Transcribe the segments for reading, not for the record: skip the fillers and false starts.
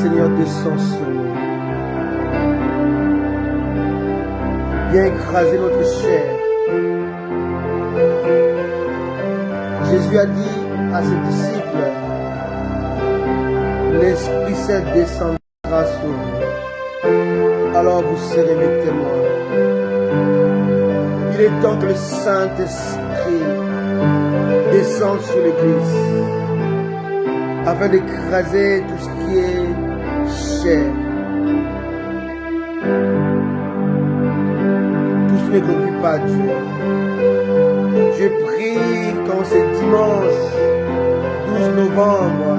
Seigneur, descends sur nous. Viens écraser notre chair. Jésus a dit à ses disciples, l'Esprit Saint descendra sur vous. Alors vous serez mes témoins. Il est temps que le Saint-Esprit descende sur l'Église afin d'écraser tout ce qui est chair, tout ce qui ne glorifie pas Dieu. Je prie qu'en ce dimanche 12 novembre,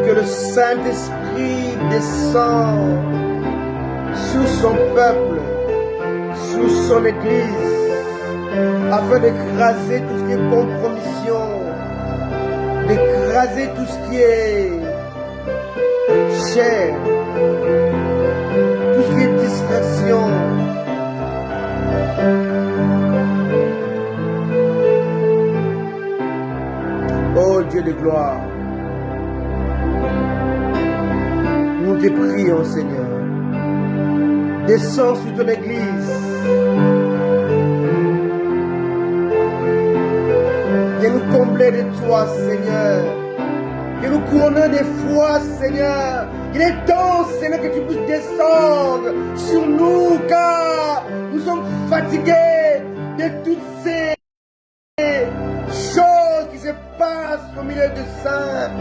que le Saint-Esprit descende sur son peuple, sur son Église, afin d'écraser tout ce qui est compromission, d'écraser tout ce qui est chair, tout ce qui est distraction. Oh Dieu de gloire, nous te prions Seigneur, descends sur ton Église. Viens nous combler de toi, Seigneur. Viens nous couronner des fois, Seigneur. Il est temps, Seigneur, que tu puisses descendre sur nous, car nous sommes fatigués de toutes ces choses qui se passent au milieu de saints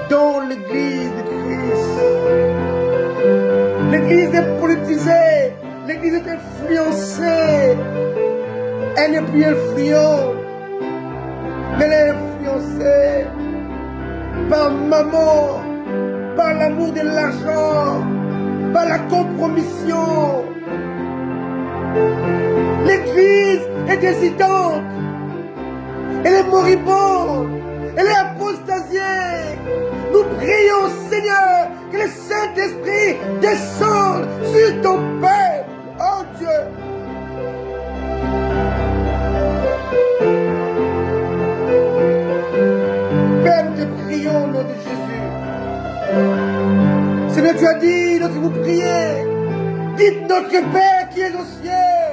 dans l'Église de Christ. L'Église est politisée. L'Église est influencée. Elle n'est plus influente. Mais elle est influencée par maman, par l'amour de l'argent, par la compromission. L'Église est hésitante, elle est moribonde, elle est apostasiée. Nous prions, Seigneur, que le Saint-Esprit descende sur ton peuple. Oh Dieu! Père, nous te prions au nom de Jésus. Seigneur, tu as dit, lorsque vous priez, dites notre Père qui est aux cieux,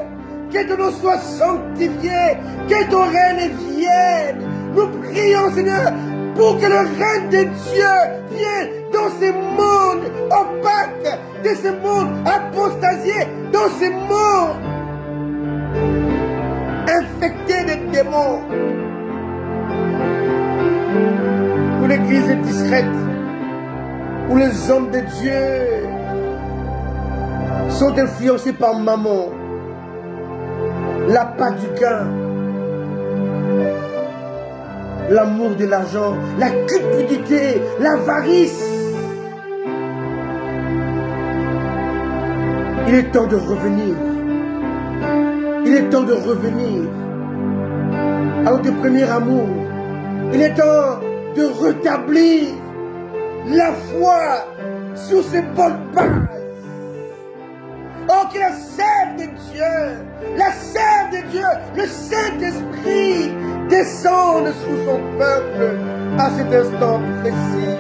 que ton nom soit sanctifié, que ton règne vienne. Nous prions, Seigneur, pour que le règne de Dieu vienne dans ce monde opaque, dans ce monde apostasié, dans ce monde infecté de démons. Où l'Église est discrète, où les hommes de Dieu sont influencés par maman, l'appât du gain, l'amour de l'argent, la cupidité, l'avarice. Il est temps de revenir. Il est temps de revenir à notre premier amour. Il est temps de rétablir la foi sur ces bonnes bases. Oh, que la sève de Dieu, le Saint-Esprit descende sur son peuple à cet instant précis.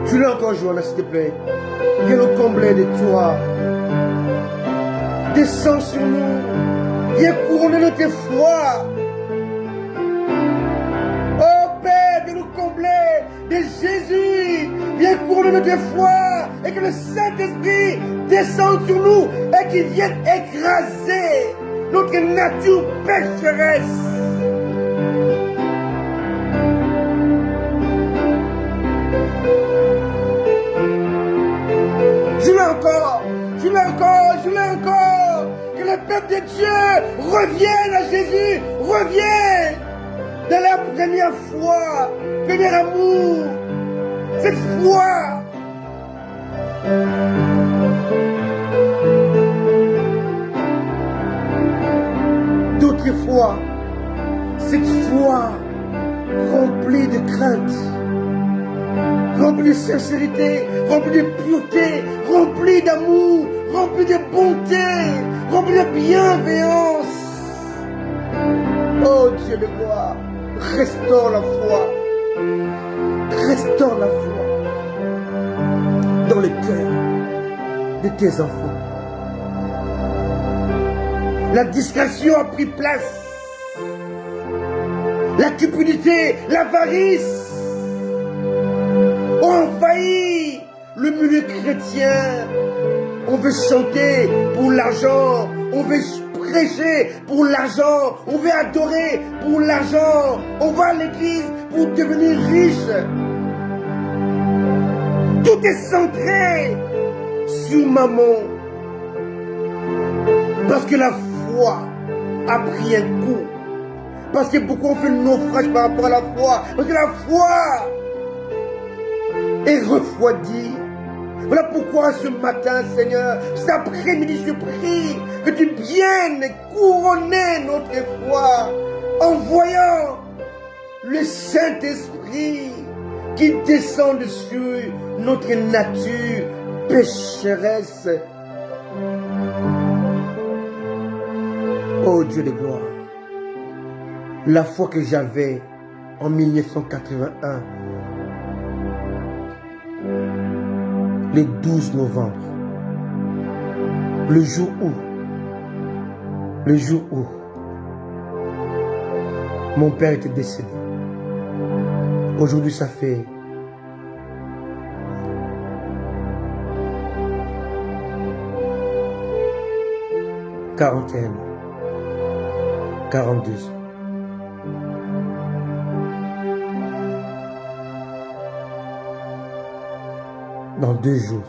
Tu l'as encore, Joanna, s'il te plaît. Viens nous combler de toi. Descends sur nous. Viens couronner notre foi. Oh Père, viens nous combler de Jésus. Viens couronner notre foi. Et que le Saint-Esprit descende sur nous. Et qu'il vienne écraser notre nature pécheresse. Je l'ai encore. Que le peuple de Dieu revienne à Jésus, revienne dans la première foi, premier amour, cette foi. D'autrefois, cette foi remplie de crainte, rempli de sincérité, rempli de pureté, rempli d'amour, rempli de bonté, rempli de bienveillance. Oh Dieu de gloire, Restaure la foi. Restaure la foi dans le cœur de tes enfants. La discrétion a pris place. La cupidité, l'avarice ont envahi le milieu chrétien. On veut chanter pour l'argent, on veut prêcher pour l'argent, on veut adorer pour l'argent, on va à l'église pour devenir riche. Tout est centré sur maman. Parce que la foi a pris un coup. Parce que beaucoup ont fait le naufrage par rapport à la foi. Parce que la foi est refroidie. Voilà pourquoi ce matin, Seigneur, cet après-midi, je prie que tu viennes couronner notre foi en voyant le Saint-Esprit qui descend sur notre nature pécheresse. Oh Dieu de gloire, la foi que j'avais en 1981, le 12 novembre, le jour où mon père était décédé. Aujourd'hui, ça fait 41 ans, 42 ans. Dans 2 jours,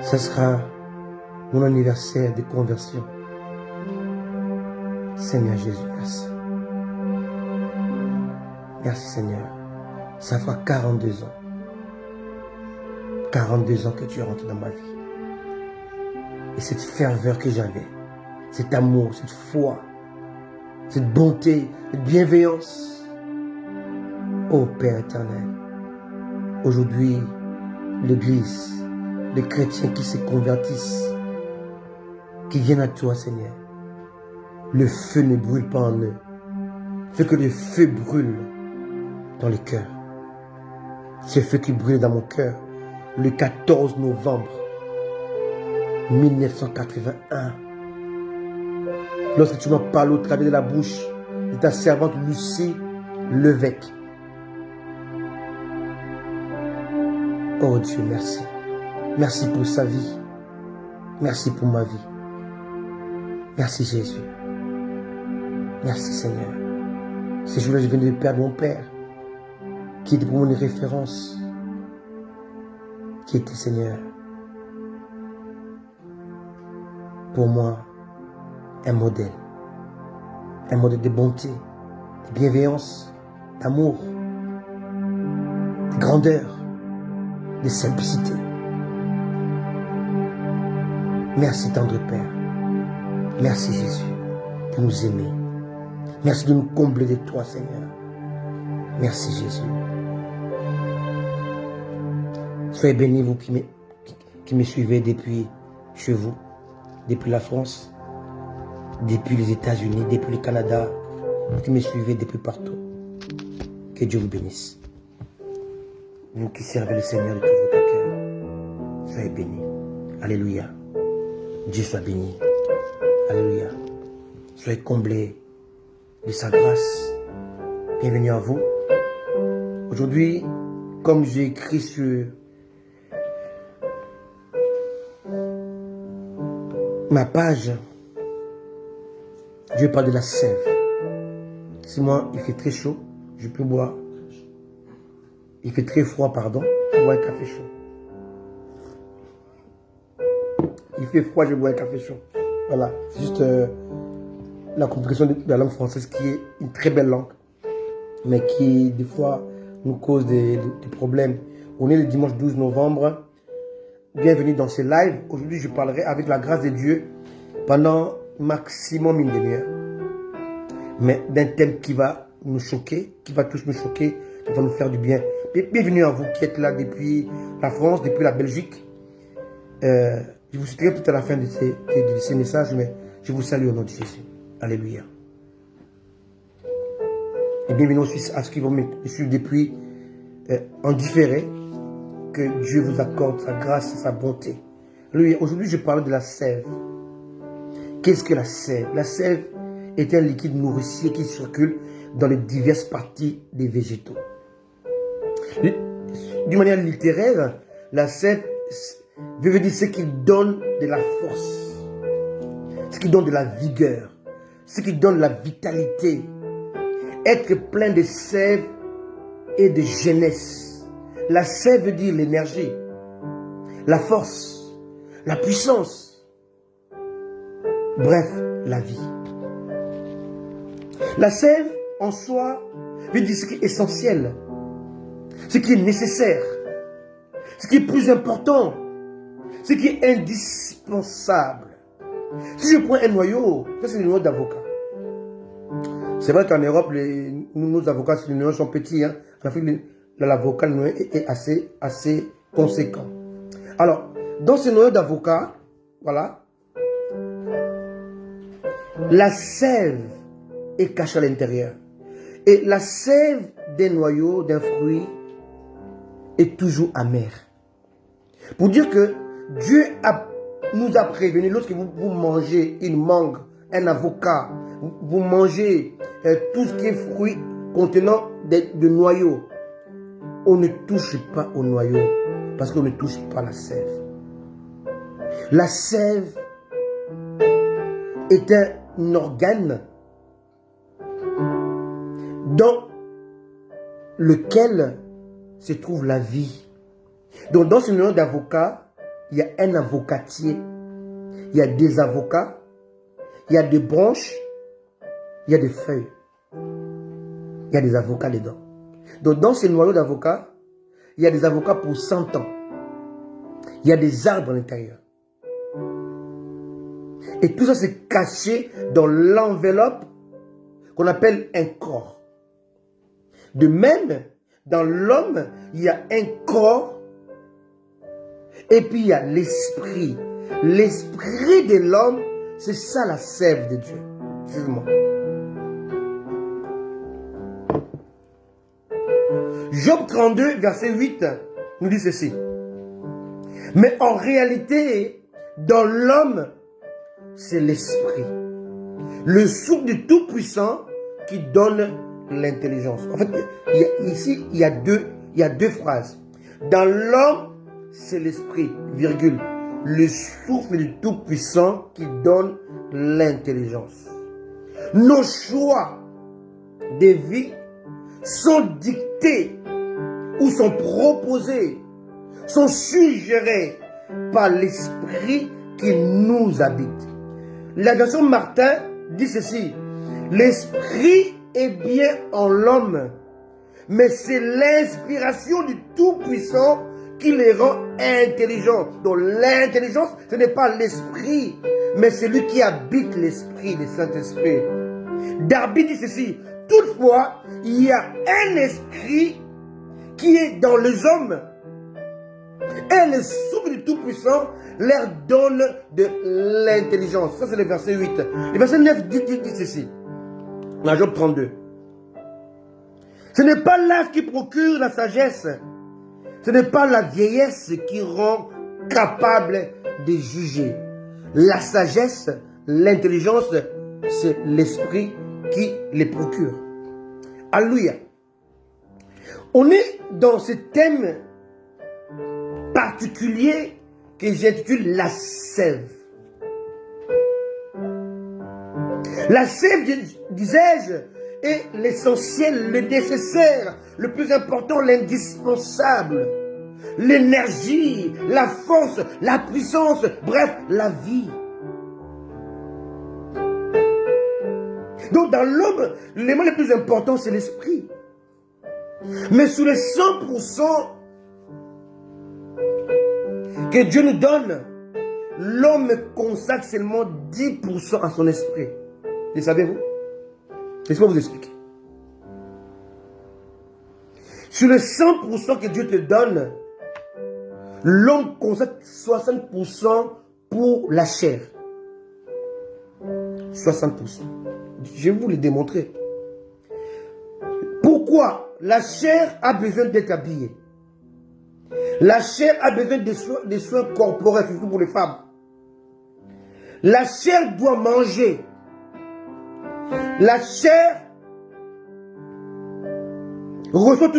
ce sera mon anniversaire de conversion. Seigneur Jésus, merci. Merci Seigneur. Ça fera 42 ans. 42 ans que tu es rentré dans ma vie. Et cette ferveur que j'avais, cet amour, cette foi, cette bonté, cette bienveillance. Ô Père éternel, aujourd'hui, l'Église, les chrétiens qui se convertissent, qui viennent à toi, Seigneur, le feu ne brûle pas en eux. Fais que le feu brûle dans le cœur. Ce feu qui brûle dans mon cœur le 14 novembre 1981. Lorsque tu m'as parlé au travers de la bouche de ta servante Lucie Levesque. Oh Dieu, merci. Merci pour sa vie. Merci pour ma vie. Merci Jésus. Merci Seigneur. Ce jour-là, je viens de perdre mon père, qui était pour moi une référence, qui était Seigneur, pour moi, un modèle de bonté, de bienveillance, d'amour, de grandeur, de simplicité. Merci tendre Père. Merci Jésus de nous aimer. Merci de nous combler de toi Seigneur. Merci Jésus. Soyez bénis vous qui me suivez depuis chez vous, depuis la France, depuis les États-Unis, depuis le Canada, vous qui me suivez depuis partout. Que Dieu vous bénisse. Vous qui servez le Seigneur de tout votre cœur, soyez bénis. Alléluia. Dieu soit béni. Alléluia. Soyez comblés de sa grâce. Bienvenue à vous. Aujourd'hui, comme j'ai écrit sur ma page, je parle de la sève. Si moi, il fait très chaud, je peux boire. Il fait très froid, pardon, je bois un café chaud. Il fait froid, je bois un café chaud. Voilà, c'est juste la complication de la langue française qui est une très belle langue, mais qui, des fois, nous cause des problèmes. On est le dimanche 12 novembre. Bienvenue dans ce live. Aujourd'hui, je parlerai avec la grâce de Dieu pendant maximum une demi-heure. Mais d'un thème qui va nous choquer, qui va tous nous choquer, qui va nous faire du bien. Bienvenue à vous qui êtes là depuis la France, depuis la Belgique. Je vous citerai peut-être à la fin de ces messages, mais je vous salue au nom de Jésus. Alléluia. Et bienvenue aussi à ceux qui vont me suivre depuis en différé. Que Dieu vous accorde sa grâce et sa bonté. Aujourd'hui, je parle de la sève. Qu'est-ce que la sève? La sève est un liquide nourricier qui circule dans les diverses parties des végétaux. D'une manière littéraire, la sève veut dire ce qui donne de la force, ce qui donne de la vigueur, ce qui donne la vitalité. Être plein de sève et de jeunesse. La sève veut dire l'énergie, la force, la puissance. Bref, la vie. La sève en soi veut dire ce qui est essentiel, ce qui est nécessaire, ce qui est plus important, ce qui est indispensable. Si je prends un noyau, ça c'est le noyau d'avocat. C'est vrai qu'en Europe, nos avocats, les noyaux sont petits. Hein. En Afrique, l'avocat, le noyau est assez conséquent. Alors, dans ce noyau d'avocat, voilà, la sève est cachée à l'intérieur. Et la sève des noyaux, d'un fruit, est toujours amère. Pour dire que Dieu nous a prévenus, lorsque vous mangez une mangue, un avocat, vous mangez tout ce qui est fruit contenant de noyaux, on ne touche pas au noyau parce qu'on ne touche pas la sève. La sève est un organe dans lequel se trouve la vie. Donc dans ce noyau d'avocat, il y a un avocatier, il y a des avocats, il y a des branches, il y a des feuilles. Il y a des avocats dedans. Donc dans ce noyau d'avocat, il y a des avocats pour 100 ans. Il y a des arbres à l'intérieur. Et tout ça c'est caché dans l'enveloppe qu'on appelle un corps. De même, dans l'homme, il y a un corps et puis il y a l'esprit. L'esprit de l'homme, c'est ça la sève de Dieu. Excuse-moi. Job 32, verset 8, nous dit ceci. Mais en réalité, dans l'homme, c'est l'esprit. Le souffle du Tout-Puissant qui donne l'intelligence. En fait, ici, il y a deux phrases. Dans l'homme, c'est l'esprit, virgule. Le souffle du Tout-Puissant qui donne l'intelligence. Nos choix de vie sont dictés ou sont proposés, sont suggérés par l'esprit qui nous habite. La version Martin dit ceci. L'esprit est bien en l'homme, mais c'est l'inspiration du Tout-Puissant qui les rend intelligents. Donc l'intelligence, ce n'est pas l'esprit, mais c'est lui qui habite l'esprit, le Saint-Esprit. Darby dit ceci. Toutefois, il y a un esprit qui est dans les hommes. Et le souffle du Tout-Puissant leur donne de l'intelligence. Ça, c'est le verset 8. Le verset 9 dit ceci. Dans Job 32. Ce n'est pas l'âge qui procure la sagesse. Ce n'est pas la vieillesse qui rend capable de juger. La sagesse, l'intelligence, c'est l'esprit qui les procure. Alléluia. On est dans ce thème particulier que j'intitule la sève. La sève, disais-je, est l'essentiel, le nécessaire, le plus important, l'indispensable. L'énergie, la force, la puissance, bref, la vie. Donc dans l'homme, l'élément le plus important, c'est l'esprit. Mais sur les 100% que Dieu nous donne, l'homme consacre seulement 10% à son esprit. Le savez-vous? Laissez-moi vous expliquer. Sur les 100% que Dieu te donne, l'homme consacre 60% pour la chair. 60%. Je vais vous le démontrer. Pourquoi la chair a besoin d'être habillée? La chair a besoin des soins corporels, surtout pour les femmes. La chair doit manger. La chair reçoit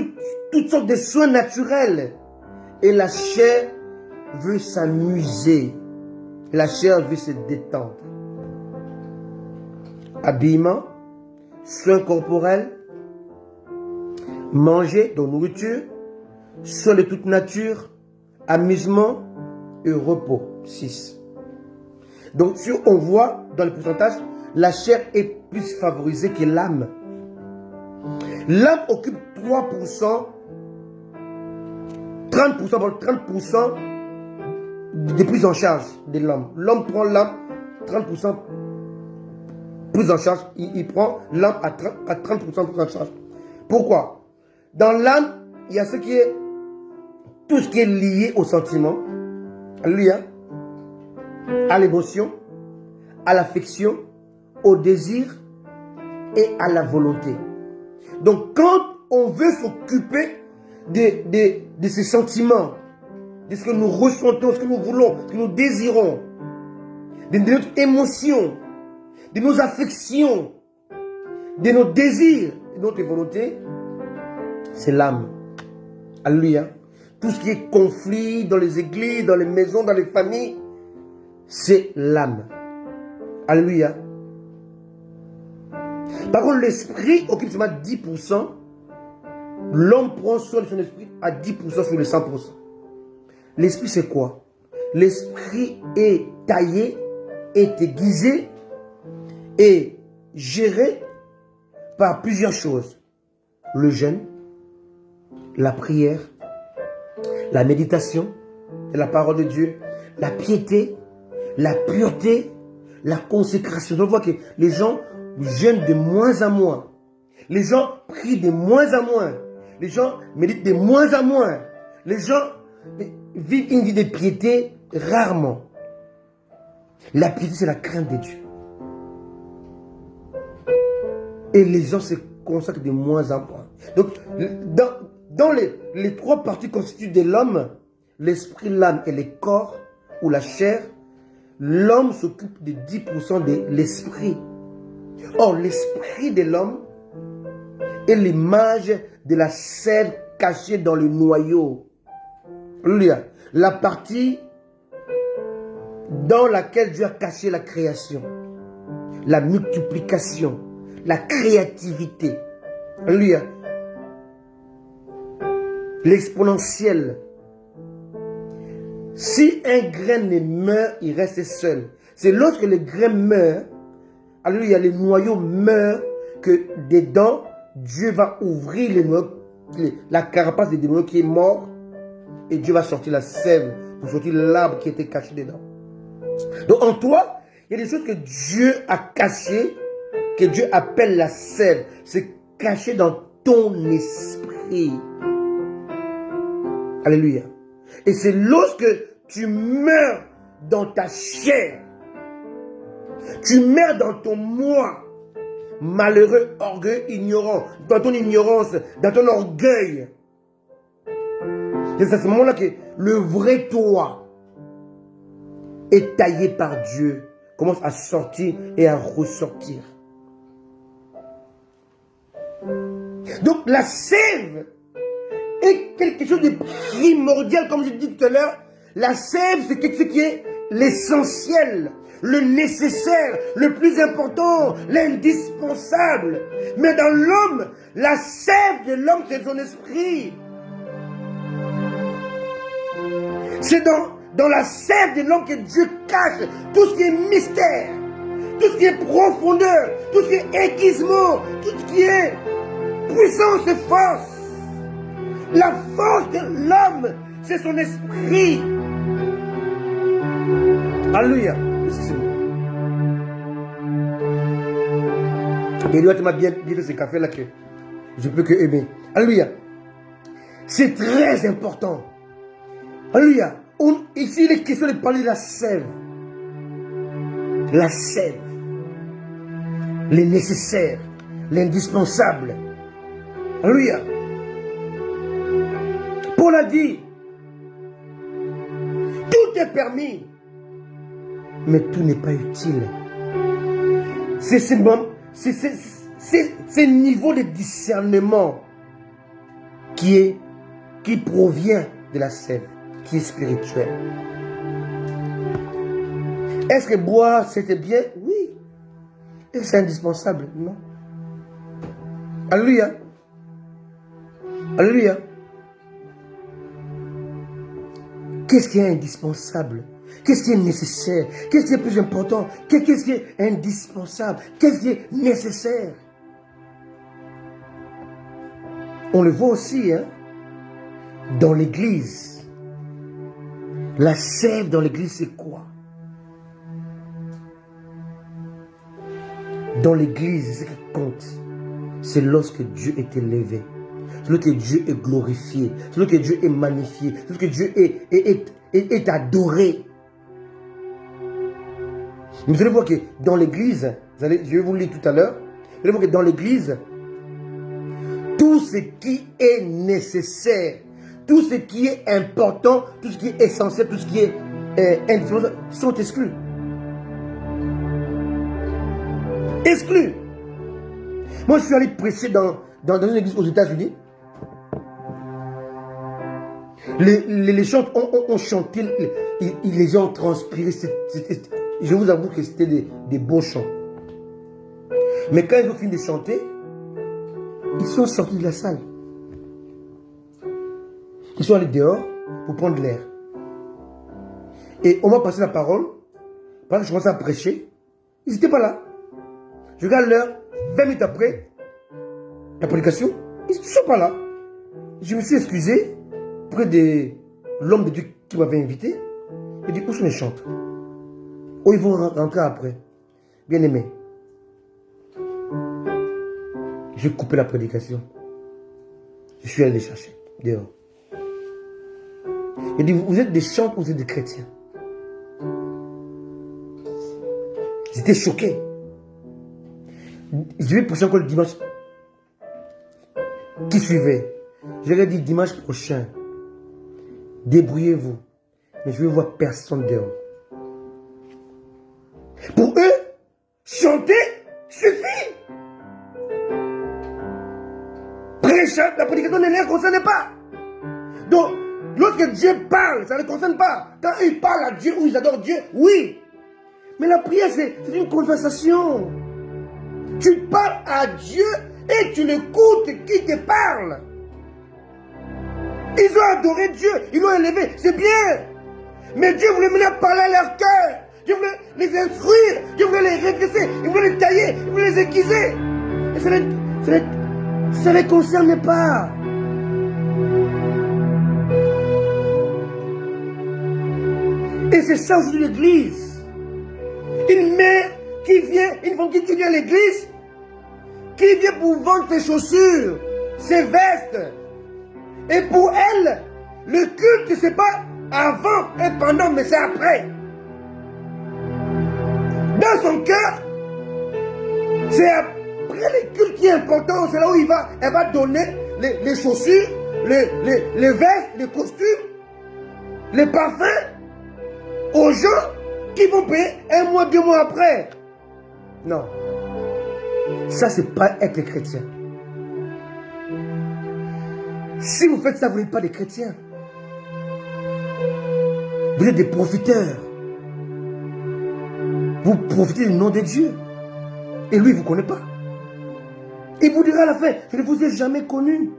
toutes sortes de soins naturels. Et la chair veut s'amuser. La chair veut se détendre. Habillement, soins corporels, manger, donc nourriture, soins de toute nature, amusement et repos. 6. Donc, si on voit dans le pourcentage, la chair est plus favorisée que l'âme. L'âme occupe 3%, 30% de prise en charge de l'homme. L'homme prend l'âme 30% prise en charge. Il prend l'âme à 30% prise en charge. Pourquoi? Dans l'âme, il y a tout ce qui est lié au sentiment. Alléluia. À l'émotion, à l'affection, au désir et à la volonté. Donc quand on veut s'occuper de ces sentiments, de ce que nous ressentons, ce que nous voulons, ce que nous désirons, de notre émotion, de nos affections, de nos désirs, de notre volonté, c'est l'âme. Alléluia. Tout ce qui est conflit dans les églises, dans les maisons, dans les familles, c'est l'âme. Alléluia. Par contre, l'esprit occupe seulement 10%. L'homme prend soin de son esprit à 10% sur les 100%. L'esprit, c'est quoi? L'esprit est taillé, est aiguisé et géré par plusieurs choses. Le jeûne, la prière, la méditation de la parole de Dieu, la piété, la pureté, la consécration. On voit que les gens jeûnent de moins en moins. Les gens prient de moins en moins. Les gens méditent de moins en moins. Les gens vivent une vie de piété rarement. La piété, c'est la crainte de Dieu. Et les gens se consacrent de moins en moins. Donc, dans les trois parties constituées de l'homme, l'esprit, l'âme et le corps, ou la chair, l'homme s'occupe de 10% de l'esprit. Or, l'esprit de l'homme est l'image de la sève cachée dans le noyau. Alléluia. La partie dans laquelle Dieu a caché la création, la multiplication, la créativité. Alléluia. L'exponentiel. Si un grain ne meurt, il reste seul. C'est lorsque le grain meurt, alléluia, les noyaux meurent, que dedans, Dieu va ouvrir les noyaux, la carapace des noyaux qui est mort, et Dieu va sortir la sève pour sortir l'arbre qui était caché dedans. Donc en toi, il y a des choses que Dieu a cachées, que Dieu appelle la sève. C'est caché dans ton esprit. Alléluia. Et c'est lorsque tu meurs dans ta chair, tu meurs dans ton moi, malheureux, orgueilleux, ignorant, dans ton ignorance, dans ton orgueil. C'est à ce moment-là que le vrai toi est taillé par Dieu, commence à sortir et à ressortir. Donc la sève est quelque chose de primordial, comme je dis tout à l'heure. La sève, c'est quelque chose qui est l'essentiel, le nécessaire, le plus important, l'indispensable. Mais dans l'homme, la sève de l'homme, c'est son esprit. C'est dans la sève de l'homme que Dieu cache tout ce qui est mystère, tout ce qui est profondeur, tout ce qui est aiguisement, tout ce qui est puissance et force. La force de l'homme, c'est son esprit. Alléluia. Et lui, tu m'as bien fait ce café-là que je peux que aimer. Alléluia. C'est très important. Alléluia. Ici, il est question de parler de la sève. La sève. Le nécessaire. L'indispensable. Alléluia. Paul a dit, tout est permis, mais tout n'est pas utile. C'est ce niveau de discernement qui provient de la sève, qui est spirituel. Est-ce que boire, c'était bien? Oui. Est-ce que c'est indispensable? Non. Alléluia. Alléluia. Qu'est-ce qui est indispensable? Qu'est-ce qui est nécessaire? Qu'est-ce qui est plus important? Qu'est-ce qui est indispensable? Qu'est-ce qui est nécessaire? On le voit aussi, hein, dans l'église. La sève dans l'église, c'est quoi? Dans l'église, ce qui compte, c'est lorsque Dieu est élevé, c'est lorsque Dieu est glorifié, c'est lorsque Dieu est magnifié, c'est lorsque Dieu est adoré. Vous allez voir que dans l'église, je vais vous le lire tout à l'heure, vous allez voir que dans l'église, tout ce qui est nécessaire, tout ce qui est important, tout ce qui est essentiel, tout ce qui est indispensable, sont exclus. Exclus. Moi, je suis allé prêcher dans une église aux États-Unis. Les chants ont chanté, les gens ont transpiré. Je vous avoue que c'était des beaux chants. Mais quand ils ont fini de chanter, ils sont sortis de la salle. Ils sont allés dehors pour prendre l'air. Et on m'a passé la parole. Pendant que je commençais à prêcher, ils n'étaient pas là. Je regarde l'heure, 20 minutes après la prédication, ils ne sont pas là. Je me suis excusé près de l'homme de Dieu qui m'avait invité. Il dit, où sont les chantres? Oh, ils vont rentrer après. Bien aimé, j'ai coupé la prédication. Je suis allé les chercher dehors. Il dit, vous êtes des chantres ou vous êtes des chrétiens? J'étais choqué. Je vais prêcher encore le dimanche qui suivait. Je leur ai dit, dimanche prochain, débrouillez-vous. Mais je ne veux voir personne dehors. Pour eux, chanter suffit. Prêcher, la prédication ne les concerne pas. Donc, lorsque Dieu parle, ça ne les concerne pas. Quand ils parlent à Dieu ou ils adorent Dieu, oui. Mais la prière, c'est une conversation. Tu parles à Dieu et tu l'écoutes qui te parle. Ils ont adoré Dieu, ils l'ont élevé, c'est bien. Mais Dieu voulait mener à parler à leur cœur. Dieu voulait les instruire, Dieu voulait les redresser, il voulait les tailler, il voulait les aiguiser. Et ça ne les concerne pas. Et c'est ça aujourd'hui l'église. Une mère qui vient, une femme qui vient à l'église, qui vient pour vendre ses chaussures, ses vestes. Et pour elle, le culte, c'est pas avant et pendant, mais c'est après. Dans son cœur, c'est après le culte qui est important, c'est là où elle va donner les chaussures, les vestes, les costumes, les parfums aux gens qui vont payer 1 mois, 2 mois après. Non. Ça, c'est pas être chrétien. Si vous faites ça, vous n'êtes pas des chrétiens. Vous êtes des profiteurs. Vous profitez du nom de Dieu. Et lui, il ne vous connaît pas. Il vous dira à la fin, je ne vous ai jamais connu.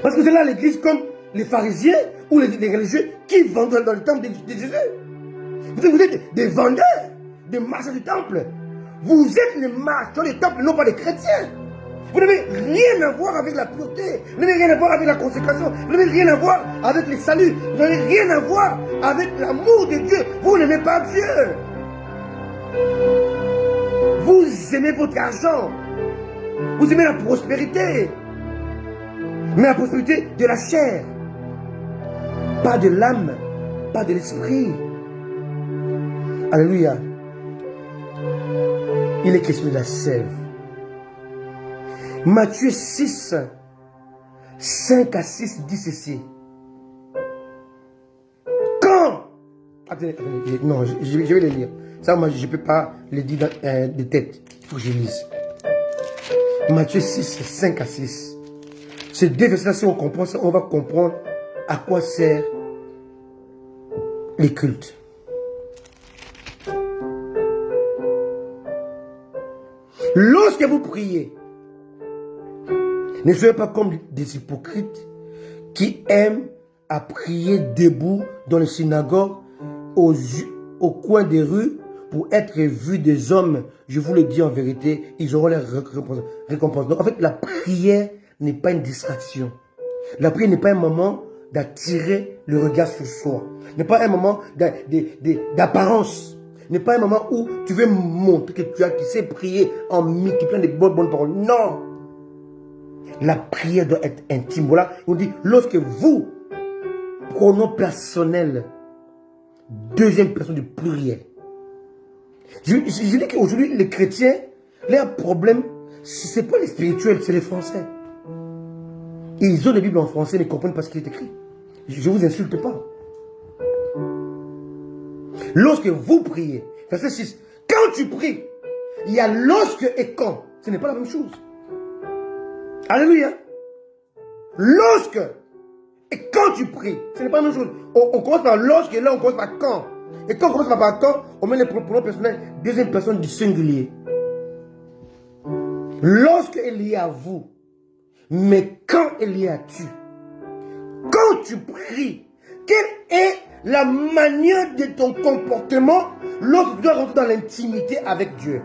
Parce que c'est là l'église comme les pharisiens ou les religieux qui vendent dans le temple de Jésus. Vous êtes des vendeurs, des marchands du temple. Vous êtes les marchands du temple, non pas des chrétiens. Vous n'avez rien à voir avec la pureté. Vous n'avez rien à voir avec la consécration. Vous n'avez rien à voir avec le salut. Vous n'avez rien à voir avec l'amour de Dieu. Vous n'aimez pas Dieu. Vous aimez votre argent. Vous aimez la prospérité. Mais la prospérité de la chair. Pas de l'âme. Pas de l'esprit. Alléluia. Il est question de la sève. Matthieu 6, 5 à 6 dit ceci. Quand... Attendez, non, je vais le lire. Ça, moi, je ne peux pas le dire de tête. Il faut que je lise. Matthieu 6, 5 à 6. Ces deux versets-là, si on comprend ça, on va comprendre à quoi sert les cultes. Lorsque vous priez, ne soyez pas comme des hypocrites qui aiment à prier debout dans les synagogues, au coin des rues, pour être vus des hommes. Je vous le dis en vérité, ils auront leur récompense. Donc en fait, la prière n'est pas une distraction. La prière n'est pas un moment d'attirer le regard sur soi. N'est pas un moment d'apparence. N'est pas un moment où tu veux montrer que tu sais prier en multipliant des bonnes paroles. Non. La prière doit être intime. Voilà, on dit, lorsque vous, pronom personnel, deuxième personne du pluriel. Je dis qu'aujourd'hui, les chrétiens, leur problème, ce n'est pas les spirituels, c'est les français. Ils ont les Bibles en français, ils ne comprennent pas ce qui est écrit. Je ne vous insulte pas. Lorsque vous priez, verset 6, quand tu pries, il y a lorsque et quand. Ce n'est pas la même chose. Alléluia. Lorsque et quand tu pries, ce n'est pas la même chose. On commence par lorsque et là on commence par quand. Et quand on commence par quand, on met les pronoms personnels, deuxième personne du singulier. Lorsque il y a vous, mais quand il y a-tu? Quand tu pries, quelle est la manière de ton comportement lorsque tu dois rentrer dans l'intimité avec Dieu?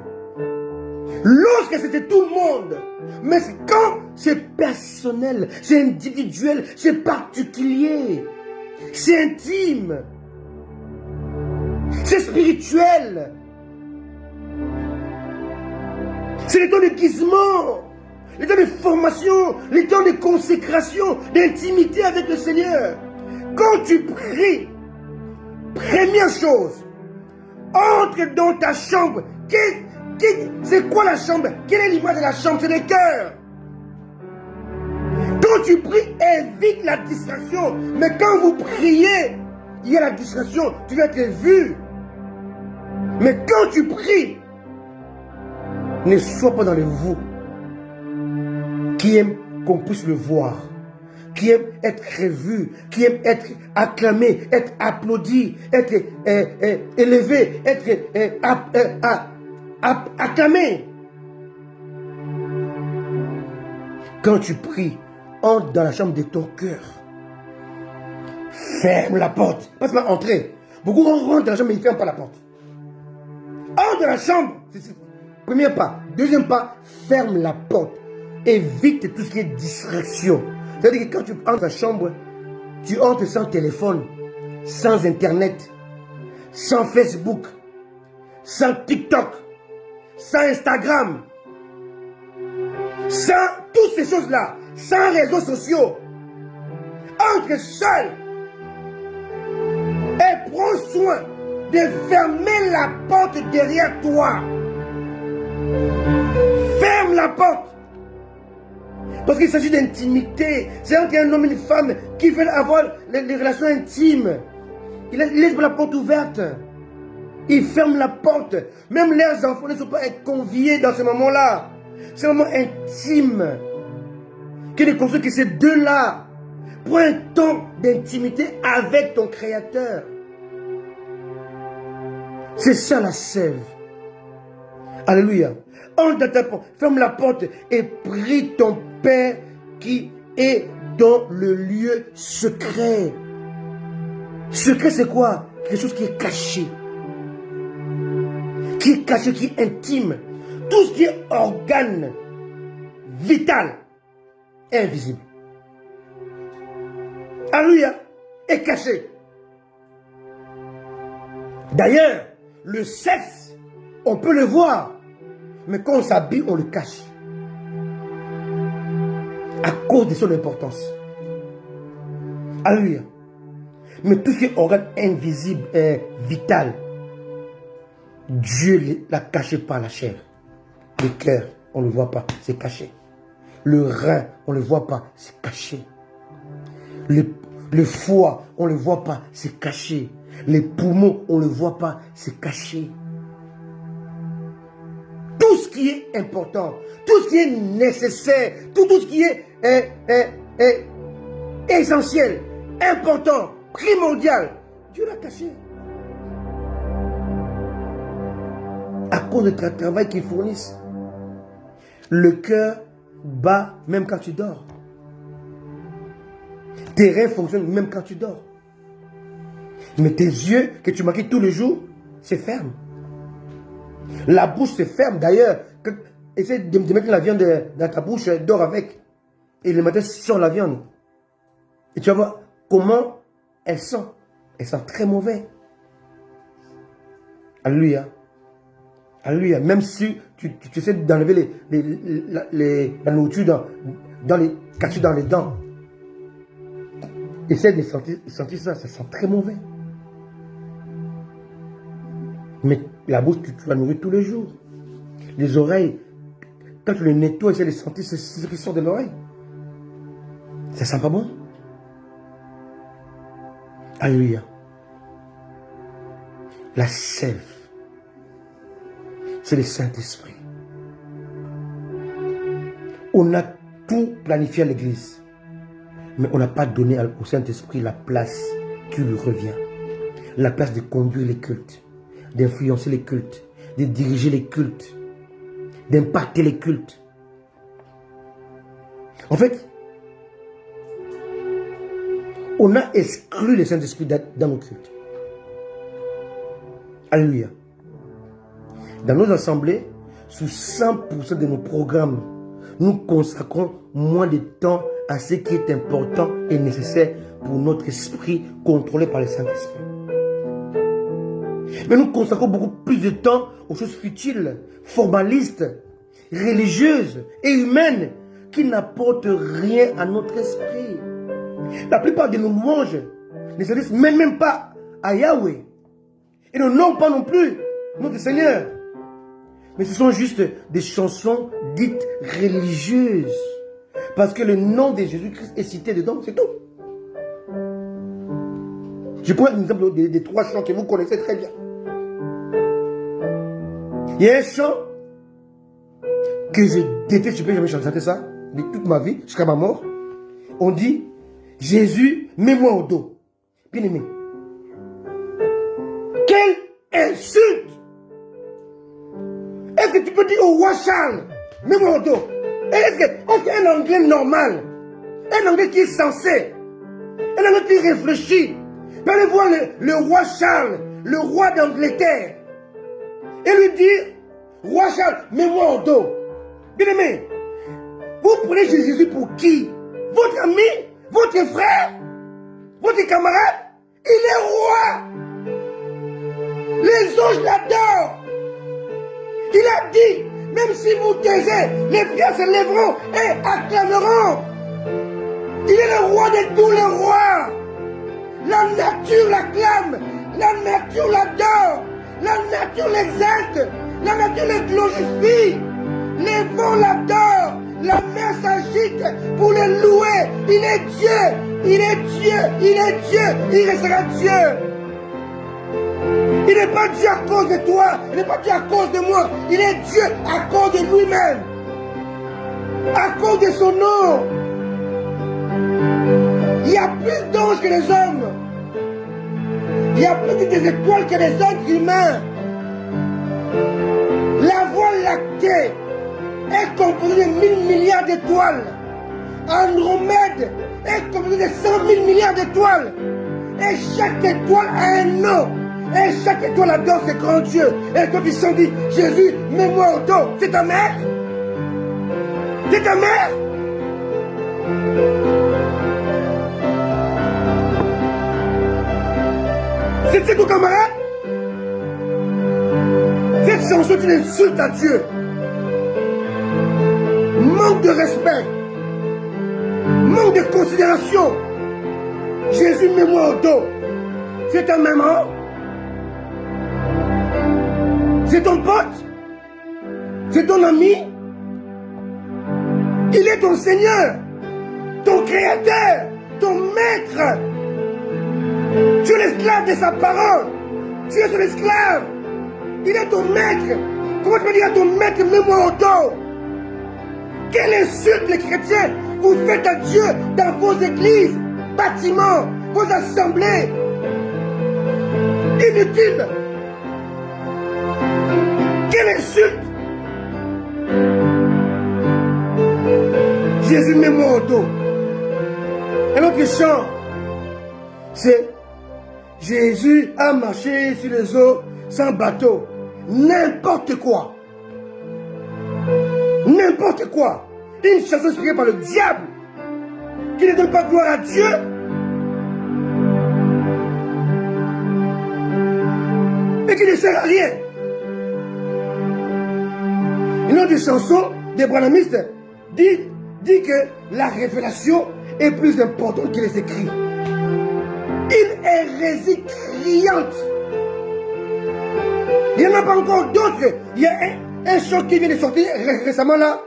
Lorsque c'était tout le monde, mais quand c'est personnel, c'est individuel, c'est particulier, c'est intime, c'est spirituel, c'est le temps de déguisement, le temps de formation, le temps de consécration, d'intimité avec le Seigneur. Quand tu pries, première chose, entre dans ta chambre. C'est quoi la chambre? Quelle est l'image de la chambre? C'est le cœur. Quand tu pries, évite la distraction. Mais quand vous priez, il y a la distraction. Tu vas être vu. Mais quand tu pries, ne sois pas dans le vous qui aime qu'on puisse le voir, qui aime être revu, qui aime être acclamé, être applaudi, être élevé, être acclamé. Quand tu pries, entre dans la chambre de ton cœur. Ferme la porte. Pas seulement entrer. Beaucoup rentrent dans la chambre mais ils ne ferment pas la porte. Entre dans la chambre. Premier pas. Deuxième pas, ferme la porte. Évite tout ce qui est distraction. C'est-à-dire que quand tu entres dans ta chambre, tu entres sans téléphone, sans internet, sans Facebook, sans TikTok, sans Instagram, sans toutes ces choses-là, sans réseaux sociaux. Entre seul et prends soin de fermer la porte derrière toi. Ferme la porte. Parce qu'il s'agit d'intimité. C'est entre un homme et une femme qui veulent avoir les relations intimes. Il laisse la porte ouverte. Ils ferment la porte. Même leurs enfants ne sont pas conviés dans ce moment-là. C'est un moment intime. Qu'il est construit que ces deux-là, prends un temps d'intimité avec ton Créateur. C'est ça la sève. Alléluia. Entre dans ta porte, ferme la porte et prie ton Père qui est dans le lieu secret. Secret, c'est quoi? Quelque chose qui est caché. Qui est caché, qui est intime. Tout ce qui est organe vital est invisible. Alléluia. Est caché. D'ailleurs, le sexe, on peut le voir. Mais quand on s'habille, on le cache. À cause de son importance. Alléluia. Mais tout ce qui est organe invisible et vital, Dieu l'a caché par la chair. Le cœur, on ne le voit pas, c'est caché. Le rein, on ne le voit pas, c'est caché. Le foie, on ne le voit pas, c'est caché. Les poumons, on ne le voit pas, c'est caché. Tout ce qui est important, tout ce qui est nécessaire, tout ce qui est essentiel, important, primordial, Dieu l'a caché. À cause de ton travail qu'ils fournissent. Le cœur bat même quand tu dors. Tes reins fonctionnent même quand tu dors. Mais tes yeux, que tu maquilles tous les jours, c'est ferme. La bouche se ferme. D'ailleurs, essaie de mettre la viande dans ta bouche, dors avec. Et le matin, sors la viande. Et tu vas voir comment elle sent. Elle sent très mauvais. Alléluia. Alléluia. Même si tu essaies d'enlever la nourriture cachée dans les dents. Essaie de sentir ça. Ça sent très mauvais. Mais la bouche, tu la nourris tous les jours. Les oreilles, quand tu les nettoies, essaie de sentir ce qui sort de l'oreille. Ça sent pas bon. Alléluia. La sève, c'est le Saint-Esprit. On a tout planifié à l'église, mais on n'a pas donné au Saint-Esprit la place qui lui revient. La place de conduire les cultes, d'influencer les cultes, de diriger les cultes, d'impacter les cultes. En fait, on a exclu le Saint-Esprit dans nos cultes. Alléluia. Dans nos assemblées, sous 100% de nos programmes, nous consacrons moins de temps à ce qui est important et nécessaire pour notre esprit contrôlé par le Saint-Esprit. Mais nous consacrons beaucoup plus de temps aux choses futiles, formalistes, religieuses et humaines qui n'apportent rien à notre esprit. La plupart de nos louanges ne s'adressent même pas à Yahweh. Et ne nomment pas non plus notre Seigneur. Mais ce sont juste des chansons dites religieuses. Parce que le nom de Jésus-Christ est cité dedans, c'est tout. Je prends un exemple des 3 chants que vous connaissez très bien. Il y a un chant que je déteste, je ne peux jamais chanter ça, de toute ma vie, jusqu'à ma mort. On dit, Jésus, mets-moi au dos. Bien aimé. Quelle insulte! Est-ce que tu peux dire au roi Charles, mets-moi au dos? Est-ce qu'un anglais normal, un anglais qui est sensé, un anglais qui réfléchit, peut aller voir le roi Charles, le roi d'Angleterre, et lui dire, roi Charles, mets-moi au dos? Bien aimé, vous prenez Jésus pour qui? Votre ami? Votre frère? Votre camarade? Il est roi! Les anges l'adorent. Il a dit, même si vous taisez, les pierres se lèveront et acclameront. Il est le roi de tous les rois. La nature l'acclame, la nature l'adore, la nature l'exalte, la nature le glorifie. Les vents l'adorent, la mer s'agite pour le louer. Il est Dieu, il est Dieu, il est Dieu, il restera Dieu. Il n'est pas Dieu à cause de toi, il n'est pas Dieu à cause de moi, il est Dieu à cause de lui-même, à cause de son nom. Il y a plus d'anges que les hommes, il y a plus des étoiles que les êtres humains. La Voie lactée est composée de 1000 milliards d'étoiles. Andromède est composée de 100 000 milliards d'étoiles. Et chaque étoile a un nom. Et chaque étoile adore ce grand Dieu. Et quand ils sont dit, Jésus, mets-moi au dos. C'est ta mère? C'est ta mère? C'est ton camarade? Cette chanson est une insulte à Dieu. Manque de respect. Manque de considération. Jésus, mets-moi au dos. C'est ta maman? C'est ton pote? C'est ton ami? Il est ton Seigneur, ton Créateur, ton Maître. Tu es l'esclave de sa parole. Tu es son esclave. Il est ton Maître. Comment tu peux dire à ton Maître, mets-moi au dos? Quelle insulte les chrétiens vous faites à Dieu dans vos églises, bâtiments, vos assemblées. Inutile. Quelle insulte. Jésus, mets-moi au dos. Un autre chant, c'est Jésus a marché sur les eaux sans bateau. N'importe quoi. N'importe quoi. Une chanson inspirée par le diable qui ne donne pas gloire à Dieu. Et qui ne sert à rien. Une autre chanson des branhamistes dit que la révélation est plus importante que les écrits. Une hérésie criante. Il n'y en a pas encore d'autres. Il y a un chant qui vient de sortir récemment là.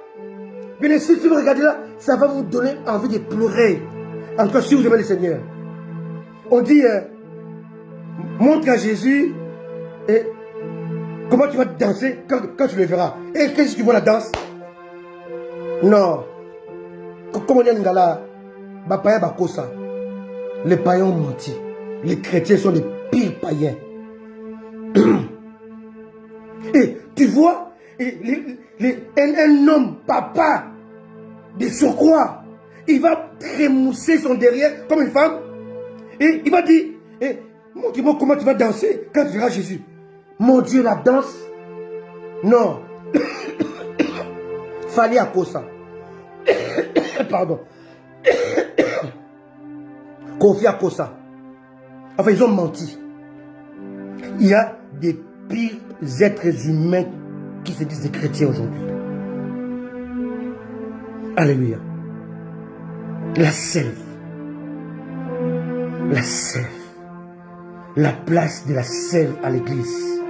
Bien sûr, si vous regardez là, ça va vous donner envie de pleurer. Encore si vous aimez le Seigneur. On dit, montre à Jésus et comment tu vas danser quand tu le verras. Et qu'est-ce que tu vois la danse? Non. Comme on dit en Ngala, Bapaya Bakosa. Les païens ont menti. Les chrétiens sont les pires païens. Et tu vois, un homme, papa, de surcroît, il va trémousser son derrière comme une femme. Et il va dire, montre-moi comment tu vas danser quand tu verras Jésus. Mon Dieu, la danse? Non. Fallait à cause ça. Pardon. Confie à cause ça. Enfin, ils ont menti. Il y a des pires êtres humains qui se disent des chrétiens aujourd'hui. Alléluia. La sève. La sève. La place de la sève à l'église.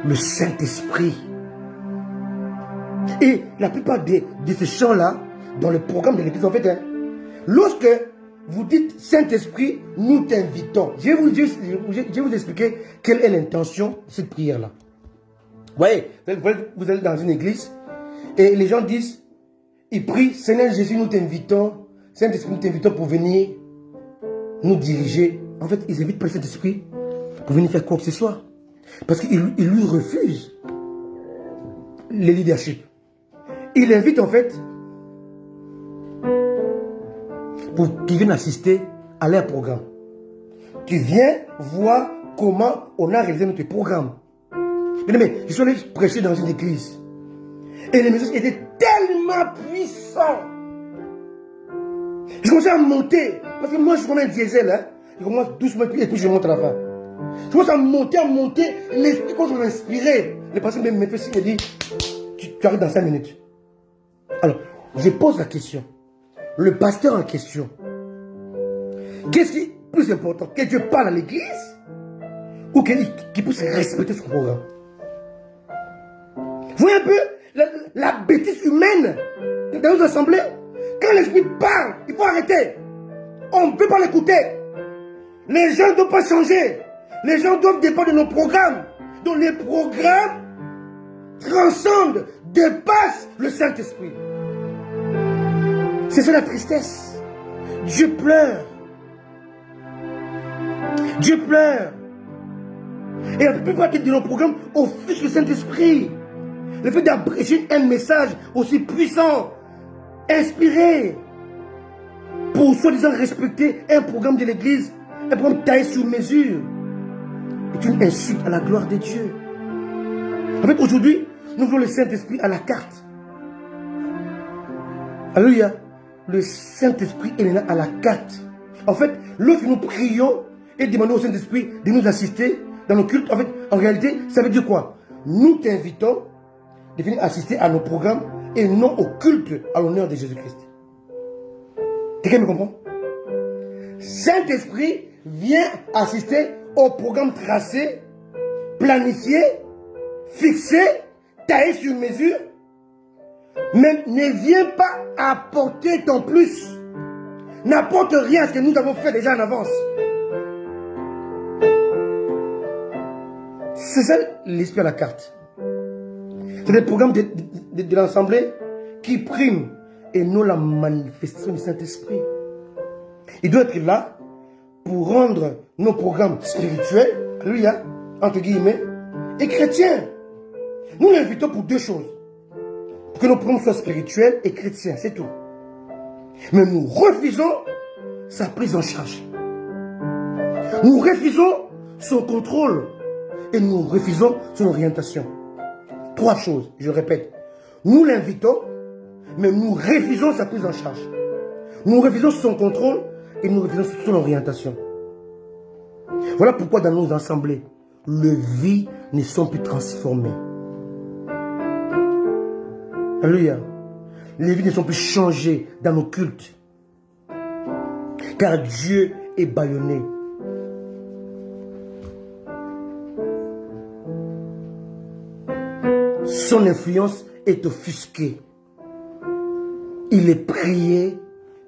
Le Saint-Esprit. Et la plupart de ces chants-là, dans le programme de l'église, en fait, lorsque vous dites Saint-Esprit, nous t'invitons. Je vais vous expliquer quelle est l'intention de cette prière-là. Vous voyez, vous allez dans une église et les gens disent, ils prient, Seigneur Jésus, nous t'invitons, Saint-Esprit, nous t'invitons pour venir nous diriger. En fait, ils invitent pas le Saint-Esprit pour venir faire quoi que ce soit. Parce qu'ils lui refusent le leadership. Ils l'invitent en fait pour qu'ils viennent assister à leur programme. Tu viens voir comment on a réalisé notre programme. Mais je suis allé prêcher dans une église. Et les messages étaient tellement puissants. Je commençais à monter. Parce que moi, je suis comme un diesel. Hein. Je commence doucement et puis je monte à la fin. Je commence à monter. L'esprit, quand je m'inspirais, le pasteur me fait signe et dit, tu arrives dans 5 minutes. Alors, je pose la question. Le pasteur en question, qu'est-ce qui est plus important? Que Dieu parle à l'église ou qu'il puisse respecter son programme? Vous voyez un peu la bêtise humaine dans nos assemblées? Quand l'esprit parle, il faut arrêter. On ne peut pas l'écouter. Les gens ne doivent pas changer. Les gens doivent dépendre de nos programmes. Donc les programmes transcendent, dépassent le Saint-Esprit. C'est ça la tristesse. Dieu pleure. Dieu pleure. Et la plupart de nos programmes offusquent le Saint-Esprit. Le fait d'abréger un message aussi puissant, inspiré, pour soi-disant respecter un programme de l'église, un programme taillé sur mesure, est une insulte à la gloire de Dieu. En fait, aujourd'hui, nous voulons le Saint-Esprit à la carte. Alléluia. Le Saint-Esprit est là à la carte. En fait, lorsque nous prions et demandons au Saint-Esprit de nous assister dans nos cultes, en fait, en réalité, ça veut dire quoi? Nous t'invitons de venir assister à nos programmes et non au culte à l'honneur de Jésus-Christ. Quelqu'un me comprend? Saint-Esprit vient assister au programme tracé, planifié, fixé, taillé sur mesure Mais ne viens pas apporter ton plus. N'apporte rien à ce que nous avons fait déjà en avance. C'est ça l'esprit à la carte. C'est le programme de l'Assemblée qui prime et non la manifestation du Saint-Esprit. Il doit être là pour rendre nos programmes spirituels, alléluia, entre guillemets, et chrétiens. Nous l'invitons pour deux choses. Pour que nos programmes soient spirituels et chrétiens, c'est tout. Mais nous refusons sa prise en charge. Nous refusons son contrôle. Et nous refusons son orientation. Trois choses, je répète. Nous l'invitons, mais nous refusons sa prise en charge. Nous refusons son contrôle et nous refusons son orientation. Voilà pourquoi dans nos assemblées, les vies ne sont plus transformées. Alléluia. Les vies ne sont plus changées dans nos cultes. Car Dieu est bâillonné. Son influence est offusquée. Il est prié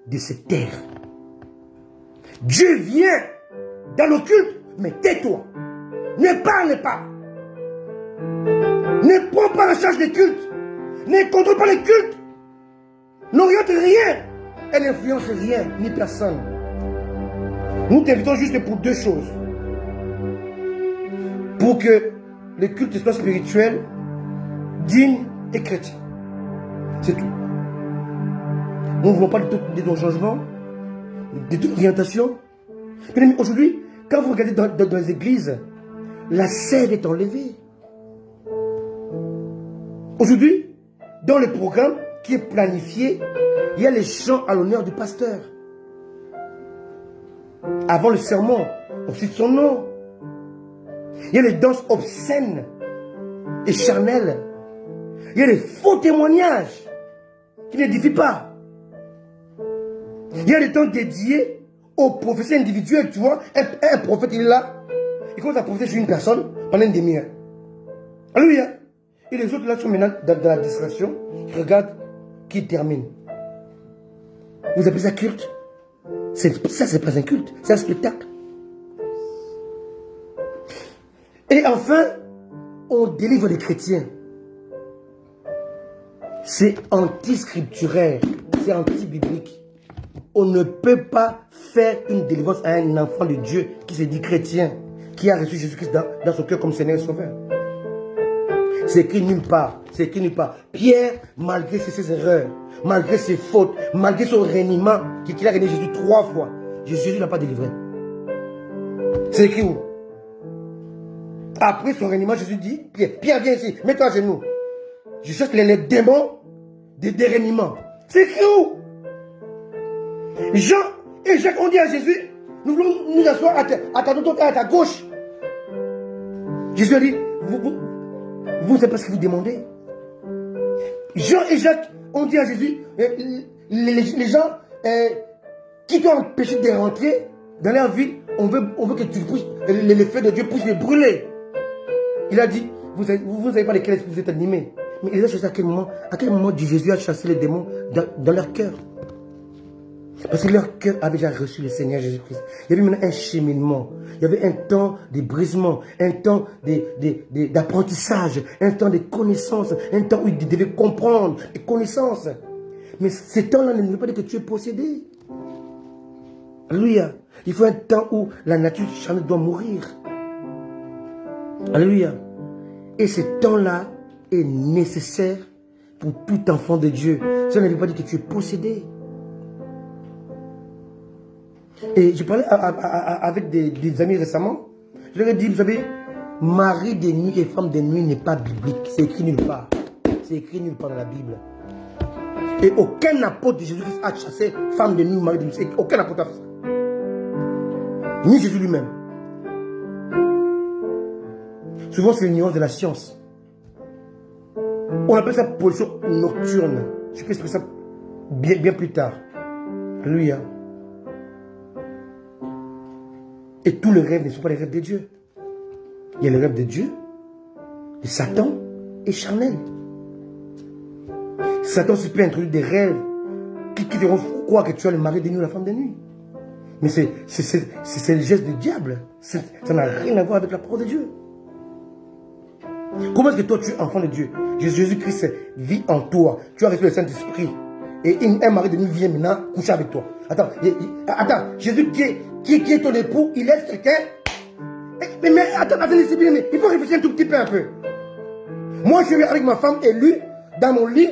de se taire. Dieu vient dans nos cultes, mais tais-toi. Ne parle pas. Ne prends pas la charge des cultes. Ne contrôle pas les cultes. N'oriente rien. Elle n'influence rien, ni personne. Nous t'invitons juste pour deux choses. Pour que le culte soit spirituel, digne et chrétien. C'est tout. Nous ne voulons pas de ton changement, de ton orientation. Mais aujourd'hui, quand vous regardez dans les églises, la sève est enlevée. Aujourd'hui, dans le programme qui est planifié, il y a les chants à l'honneur du pasteur. Avant le sermon, on cite son nom. Il y a les danses obscènes et charnelles. Il y a les faux témoignages qui n'édifient pas. Il y a des temps dédiés aux prophéties individuelles. Tu vois, un prophète, il est là. Il commence à prophétiser sur une personne pendant une demi-heure. Alléluia. Et les autres là sont maintenant dans la distraction. Regarde qui termine. Vous appelez ça culte? Ça, c'est pas un culte, c'est un spectacle. Et enfin, on délivre les chrétiens. C'est anti-scripturaire, c'est anti-biblique. On ne peut pas faire une délivrance à un enfant de Dieu qui se dit chrétien, qui a reçu Jésus-Christ dans son cœur comme Seigneur et Sauveur. C'est écrit nulle part, c'est écrit nulle part. Pierre, malgré ses erreurs, malgré ses fautes, malgré son reniement, qu'il a renié Jésus 3 fois, Jésus ne l'a pas délivré. C'est écrit où? Après son reniement, Jésus dit, Pierre, viens ici, mets-toi à genoux. Je cherche les démons de déréniment. C'est écrit où? Jean et Jacques ont dit à Jésus, nous voulons nous asseoir à ta gauche. Jésus a dit, vous ne savez pas ce que vous demandez. Jean et Jacques ont dit à Jésus, les gens qui t'ont empêché de rentrer dans leur vie, on veut que tu puisses, le feu de Dieu puisse les brûler. Il a dit, vous ne savez pas lesquels vous êtes animés. Mais il a choisi à quel moment Jésus a chassé les démons dans leur cœur. Parce que leur cœur avait déjà reçu le Seigneur Jésus-Christ. Il y avait maintenant un cheminement. Il y avait un temps de brisement, un temps d'apprentissage, un temps de connaissance, un temps où ils devaient comprendre les connaissances. Mais ce temps-là ne veut pas dire que tu es possédé. Alléluia. Il faut un temps où la nature charnelle doit mourir. Alléluia. Et ce temps-là est nécessaire pour tout enfant de Dieu. Ça ne veut pas dire que tu es possédé. Et je parlais avec des amis récemment. Je leur ai dit, vous savez, mari de nuit et femme de nuit n'est pas biblique. C'est écrit nulle part. C'est écrit nulle part dans la Bible. Et aucun apôtre de Jésus-Christ a chassé femme de nuit ou mari de nuit. Aucun apôtre a fait ça. Ni Jésus lui-même. Souvent, c'est l'ignorance de la science. On appelle ça pollution nocturne. Je peux expliquer ça bien plus tard. Alléluia. Et tous les rêves ne sont pas les rêves de Dieu. Il y a les rêves de Dieu, de Satan et charnel. Satan aussi peut introduire des rêves qui te font croire que tu es le mari de nuit ou la femme de nuit. Mais c'est le geste du diable. Ça n'a rien à voir avec la parole de Dieu. Comment est-ce que toi tu es enfant de Dieu? Jésus-Christ vit en toi. Tu as reçu le Saint-Esprit. Et un mari de nuit vient maintenant coucher avec toi. Attends, Jésus qui est ton époux, il laisse quelqu'un. Mais attends, c'est bien, mais il faut réfléchir un tout petit peu un peu. Moi je vais avec ma femme élue dans mon lit.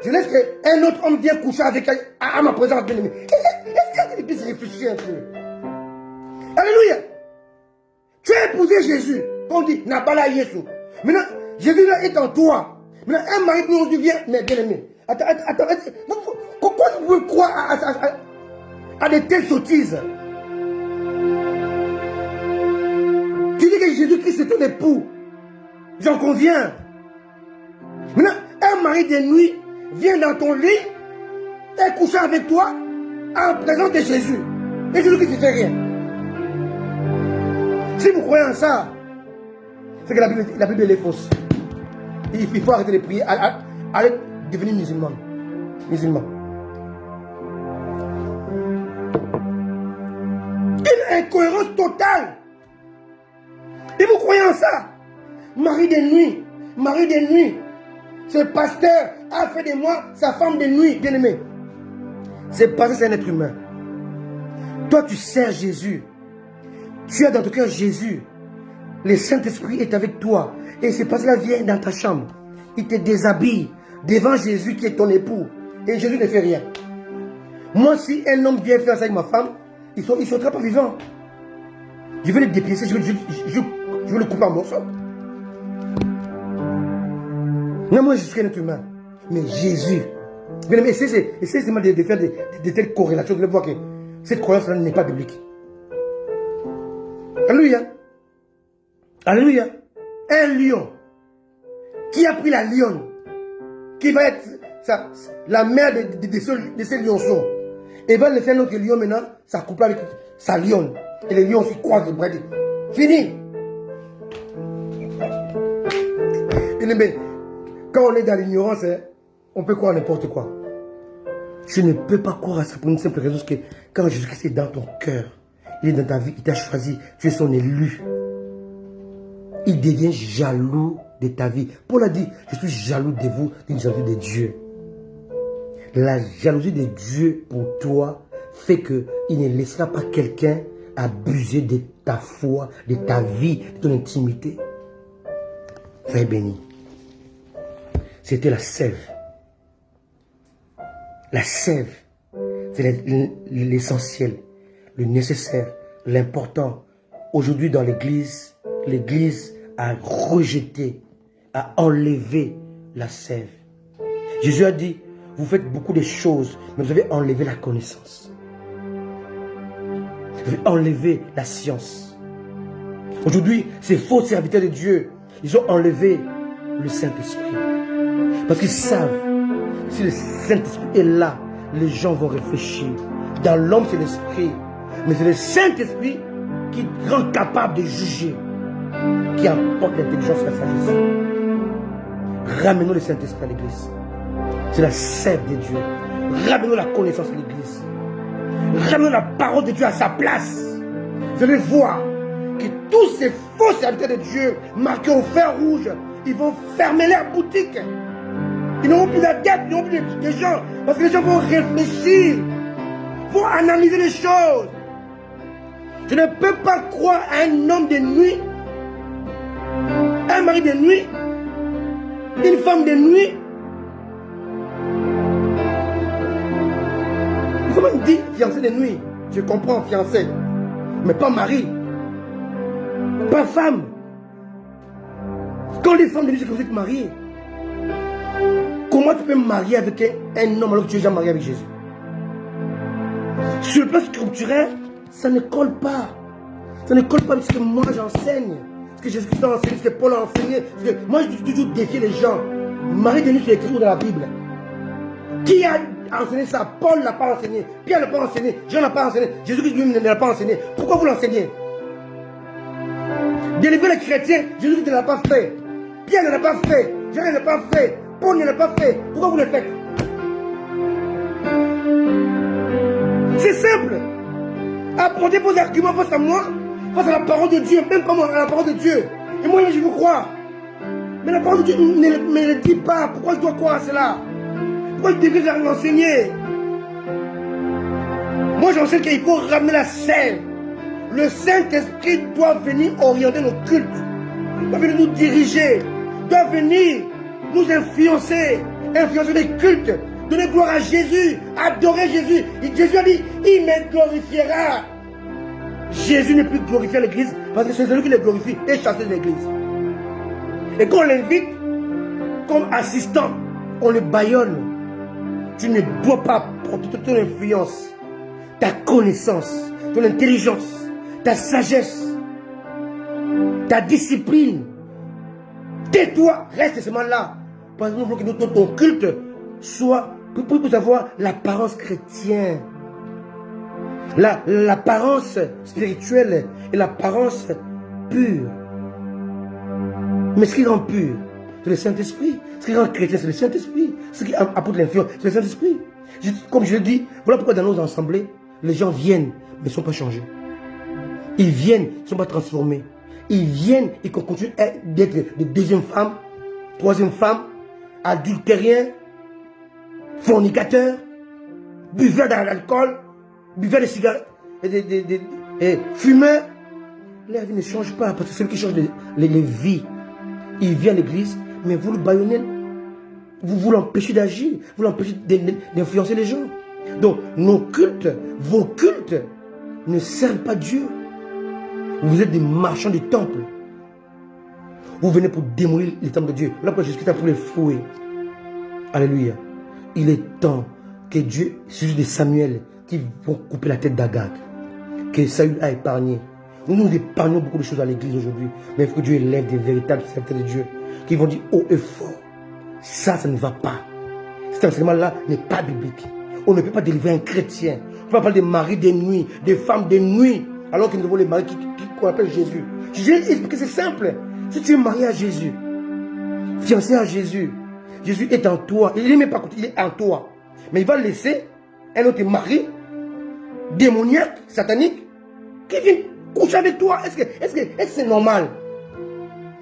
Je laisse qu'un autre homme vienne coucher avec elle à ma présence bien aimée. Est-ce que tu puisses réfléchir un peu? Alléluia! Tu as épousé Jésus. On dit, n'a pas la Jésus. Maintenant, Jésus là est en toi. Maintenant, un mari qui nous vient, mais bien aimé. Attends. Pourquoi vous pouvez croire à de telles sottises? Tu dis que Jésus-Christ est ton époux. J'en conviens. Maintenant, un mari de nuit vient dans ton lit et couche avec toi en présence de Jésus. Et Jésus-Christ ne fait rien. Si vous croyez en ça, c'est que la Bible est fausse. Il faut arrêter de prier. Allez devenir musulman. Une incohérence totale. Et vous croyez en ça? Mari de nuit. Ce pasteur a fait de moi sa femme de nuit, bien aimé. C'est parce que c'est un être humain. Toi, tu sers Jésus. Tu as dans ton cœur Jésus. Le Saint-Esprit est avec toi. Et c'est parce qu'il vient dans ta chambre. Il te déshabille devant Jésus qui est ton époux. Et Jésus ne fait rien. Moi, si un homme vient faire ça avec ma femme, ils ne sont pas vivants. Je vais les dépiécer, je vais le couper en morceaux. Non, moi je suis un être humain. Mais Jésus. Essayez de faire de telles corrélations. Vous allez voir que cette corrélation n'est pas biblique. Alléluia. Alléluia. Un lion qui a pris la lionne, qui va être la mère de ces lionceaux, et va laisser un autre lion maintenant, ça couple avec sa lionne. Et les lions se croisent les bras. Fini. Mais quand on est dans l'ignorance, on peut croire n'importe quoi. Je ne peux pas croire à ça pour une simple raison, que quand Jésus-Christ est dans ton cœur, il est dans ta vie, il t'a choisi, tu es son élu. Il devient jaloux de ta vie. Paul a dit, je suis jaloux de vous, d'une jalousie de Dieu. La jalousie de Dieu pour toi fait qu'il ne laissera pas quelqu'un abuser de ta foi, de ta vie, de ton intimité. Soyez béni. C'était la sève. La sève, c'est l'essentiel, le nécessaire, l'important. Aujourd'hui dans l'église, l'église a rejeté, a enlevé la sève. Jésus a dit, vous faites beaucoup de choses, mais vous avez enlevé la connaissance. Vous avez enlevé la science. Aujourd'hui, ces faux serviteurs de Dieu, ils ont enlevé le Saint-Esprit. Parce qu'ils savent, si le Saint-Esprit est là, les gens vont réfléchir. Dans l'homme, c'est l'Esprit. Mais c'est le Saint-Esprit qui rend capable de juger, qui apporte l'intelligence et la sagesse. Ramenons le Saint-Esprit à l'église. C'est la sève de Dieu. Ramenons la connaissance à l'église. Ramenons la parole de Dieu à sa place. Vous allez voir que tous ces faux serviteurs de Dieu, marqués au fer rouge, ils vont fermer leur boutique. Ils n'auront plus d'adeptes, ils n'auront plus de gens. Parce que les gens vont réfléchir, vont analyser les choses. Je ne peux pas croire à un homme de nuit, un mari de nuit, une femme de nuit. Il faut même dire fiancé de nuit. Je comprends fiancé, mais pas mari, pas femme. Quand les femmes de nuit, c'est que vous êtes mariés. Comment tu peux me marier avec un homme alors que tu es déjà marié avec Jésus? Sur le plan scripturaire, ça ne colle pas. Ça ne colle pas avec ce que moi j'enseigne. Ce que Jésus-Christ a enseigné, ce que Paul a enseigné. Moi, je toujours défier les gens. Marie de nuit, c'est écrit dans la Bible. Qui a enseigné ça? Paul ne l'a pas enseigné. Pierre ne l'a pas enseigné. Jean n'a pas enseigné. Jésus-Christ lui-même ne l'a pas enseigné. Pourquoi vous l'enseignez? Délivrer les chrétiens, Jésus-Christ ne l'a pas fait. Pierre ne l'a pas fait. Jean ne l'a pas fait. Paul ne l'a pas fait. Pourquoi vous le faites? simple. Apportez vos arguments face à moi, face à la parole de Dieu, même pas moi, à la parole de Dieu. Et moi, je vous crois. Mais la parole de Dieu ne le dit pas. Pourquoi je dois croire à cela? Pourquoi je devrais l'enseigner? Moi, j'enseigne qu'il faut ramener la sève. Le Saint-Esprit doit venir orienter nos cultes, doit venir nous diriger, doit venir nous influencer les cultes, donner gloire à Jésus, adorer Jésus. Et Jésus a dit, il me glorifiera. Jésus n'est plus glorifié à l'église parce que c'est celui qui le glorifie et chasse l'église. Et quand on l'invite comme assistant, on le bâillonne. Tu ne dois pas porter ton influence, ta connaissance, ton intelligence, ta sagesse, ta discipline. Tais-toi, reste seulement là. Parce qu'il faut que ton culte soit, pour avoir l'apparence chrétienne, l'apparence spirituelle et l'apparence pure. Mais ce qui rend pur, c'est le Saint-Esprit. Ce qui rend chrétien, c'est le Saint-Esprit. Ce qui apporte l'influence, c'est le Saint-Esprit. Comme je le dis, voilà pourquoi dans nos assemblées, les gens viennent, mais ne sont pas changés. Ils viennent, ils ne sont pas transformés. Ils viennent et qu'on continue d'être de deuxième femme, troisième femme, adultériens, fornicateurs, buveurs d'alcool, buveurs de cigarettes, et fumeurs. La vie ne change pas parce que c'est celui qui change les vies. Il vient à l'église, mais vous le bâillonnez. Vous l'empêchez d'agir, vous l'empêchez d'influencer les gens. Donc, nos cultes, vos cultes, ne servent pas Dieu. Vous êtes des marchands du temple. Vous venez pour démolir les temples de Dieu. Là, pour Jésus-Christ, pour les fouer. Alléluia. Il est temps que Dieu, celui de Samuel, qui vont couper la tête d'Agag, que Saül a épargné. Nous épargnons beaucoup de choses à l'église aujourd'hui. Mais il faut que Dieu élève des véritables serviteurs de Dieu qui vont dire haut et fort. Ça ne va pas. Cet enseignement-là n'est pas biblique. On ne peut pas délivrer un chrétien. On ne peut pas parler des maris des nuits, des femmes des nuits, alors que nous avons les maris qu'on appelle Jésus. J'ai expliqué, c'est simple. Si tu es marié à Jésus, fiancé à Jésus, Jésus est en toi. Il n'est même pas côté, il est en toi. Mais il va laisser un autre mari, démoniaque, satanique, qui vient coucher avec toi. Est-ce que c'est normal?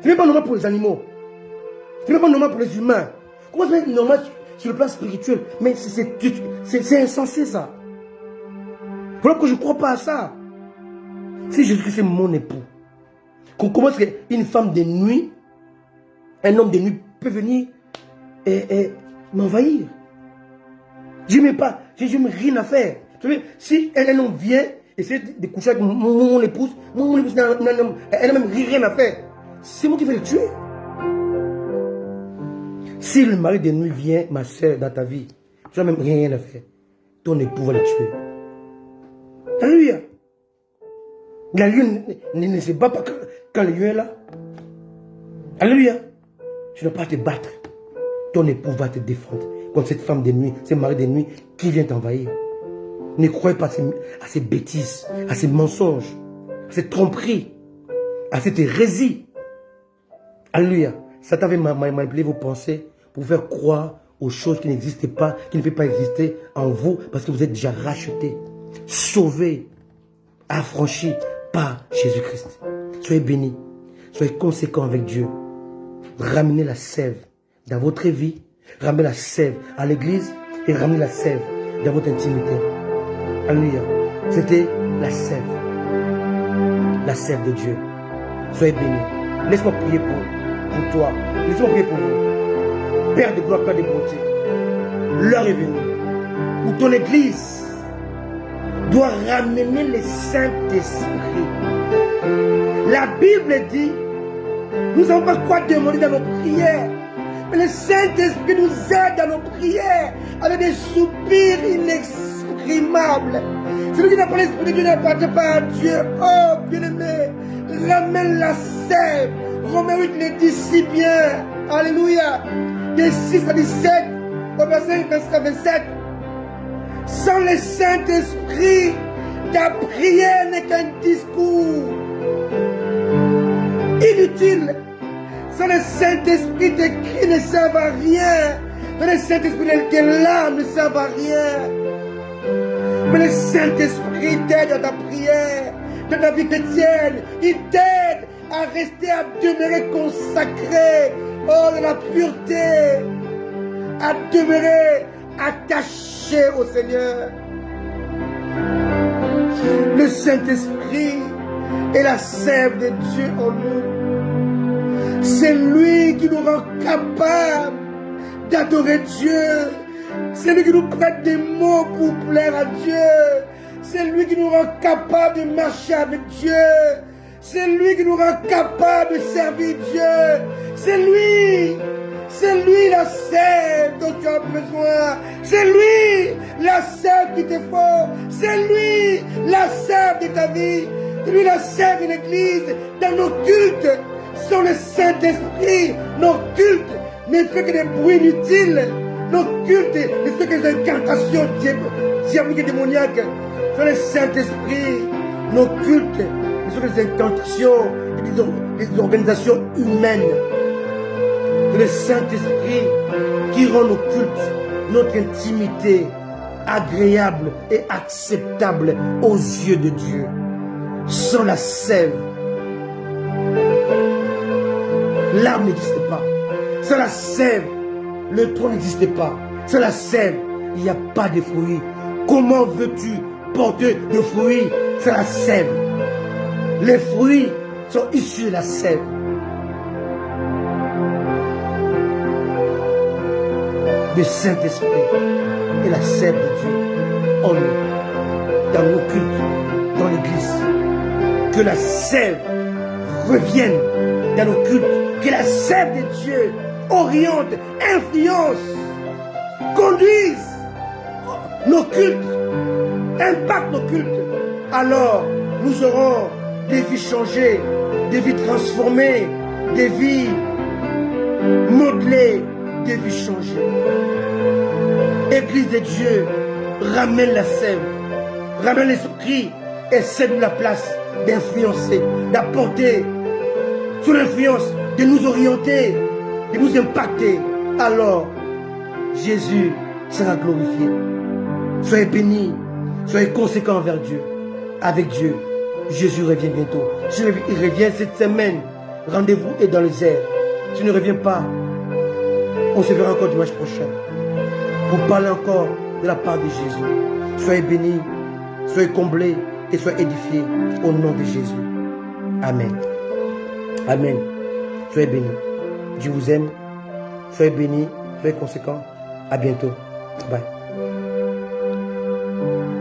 Ce n'est pas normal pour les animaux. Ce n'est pas normal pour les humains. Comment ça peut être normal sur le plan spirituel? Mais c'est insensé ça. Voilà pourquoi je ne crois pas à ça. Si Jésus-Christ est mon époux, comment est-ce qu'une femme de nuit, un homme de nuit peut venir et m'envahir? Je n'ai pas, je n'ai rien à faire. Si un homme vient essayer de coucher avec mon épouse elle n'a même rien à faire. C'est moi qui vais le tuer. Si le mari de nuit vient, ma soeur, dans ta vie, tu n'as même rien à faire. Ton époux va le tuer. Alléluia. La lune ne se bat pas quand le lion est là. Alléluia. Tu ne vas pas te battre. Ton époux va te défendre contre cette femme de nuit, ce mari de nuit qui vient t'envahir. Ne croyez pas à ces bêtises, à ces mensonges, à ces tromperies, à cette hérésie. Alléluia. Satan avait manipulé vos pensées pour vous faire croire aux choses qui n'existent pas, qui ne peuvent pas exister en vous, parce que vous êtes déjà rachetés, sauvés, affranchis par Jésus-Christ. Soyez bénis, soyez conséquents avec Dieu. Ramenez la sève dans votre vie, ramenez la sève à l'église et ramenez la sève dans votre intimité. Alléluia. C'était la sève de Dieu. Soyez bénis. Laisse-moi prier pour toi. Laisse-moi prier pour vous. Père de gloire, Père de bonté, l'heure est venue où ton église doit ramener le Saint-Esprit. La Bible dit, nous n'avons pas quoi demander dans nos prières, mais le Saint-Esprit nous aide dans nos prières avec des soupirs inexprimables. Celui qui n'a pas l'Esprit de Dieu n'appartient pas à Dieu. Oh, bien-aimé, ramène la sève. Romains 8 le dit si bien. Alléluia. Des 6 à 17, au verset 27. Sans le Saint-Esprit, ta prière n'est qu'un discours inutile. Sans le Saint-Esprit, tes cris ne servent à rien. Sans le Saint-Esprit, tes larmes ne servent à rien. Mais le Saint-Esprit t'aide dans ta prière, dans ta vie chrétienne. Il t'aide à rester, à demeurer consacré, oh, dans la pureté, à demeurer attaché au Seigneur. Le Saint-Esprit est la sève de Dieu en nous. C'est lui qui nous rend capables d'adorer Dieu. C'est lui qui nous prête des mots pour plaire à Dieu. C'est lui qui nous rend capables de marcher avec Dieu. C'est lui qui nous rend capables de servir Dieu. C'est lui la sève dont tu as besoin. C'est lui la sève qui te faut. C'est lui la sève de ta vie. C'est lui la sève de l'Église. Dans nos cultes, sur le Saint-Esprit, nos cultes ne font que des bruits inutiles. Nos cultes ne font que des incantations diaboliques et démoniaques. Sur le Saint-Esprit, nos cultes ne sont que des incantations et des organisations humaines. C'est le Saint-Esprit qui rend nos cultes, notre intimité agréable et acceptable aux yeux de Dieu. Sans la sève, l'arbre n'existe pas. Sans la sève, le tronc n'existe pas. Sans la sève, il n'y a pas de fruits. Comment veux-tu porter de fruits sans la sève? Les fruits sont issus de la sève. Le Saint-Esprit et la sève de Dieu en nous, dans nos cultes, dans l'Église. Que la sève revienne dans nos cultes. Que la sève de Dieu oriente, influence, conduise nos cultes, impacte nos cultes. Alors, nous aurons des vies changées, des vies transformées, des vies modelées, des vies changées. Église de Dieu, ramène la sève, ramène l'esprit et cède la place d'influencer, d'apporter sous l'influence, de nous orienter, de nous impacter. Alors, Jésus sera glorifié. Soyez bénis, soyez conséquents envers Dieu. Avec Dieu, Jésus revient bientôt. Si il revient cette semaine, rendez-vous est dans les airs. S'il ne revient pas, on se verra encore dimanche prochain pour parler encore de la part de Jésus. Soyez bénis, soyez comblés et soyez édifiés au nom de Jésus. Amen. Amen. Soyez bénis. Dieu vous aime. Soyez bénis, soyez conséquents. À bientôt. Bye.